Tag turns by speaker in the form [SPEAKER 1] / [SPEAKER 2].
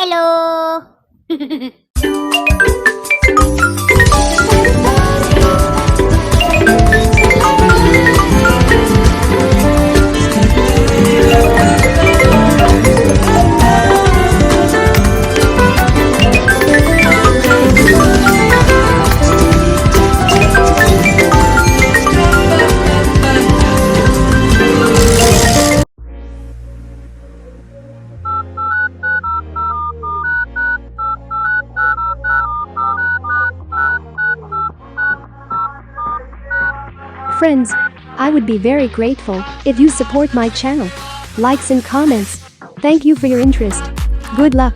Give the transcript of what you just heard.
[SPEAKER 1] Hello.
[SPEAKER 2] Friends, I would be very grateful if you support my channel. Likes and comments. Thank you for your interest. Good luck.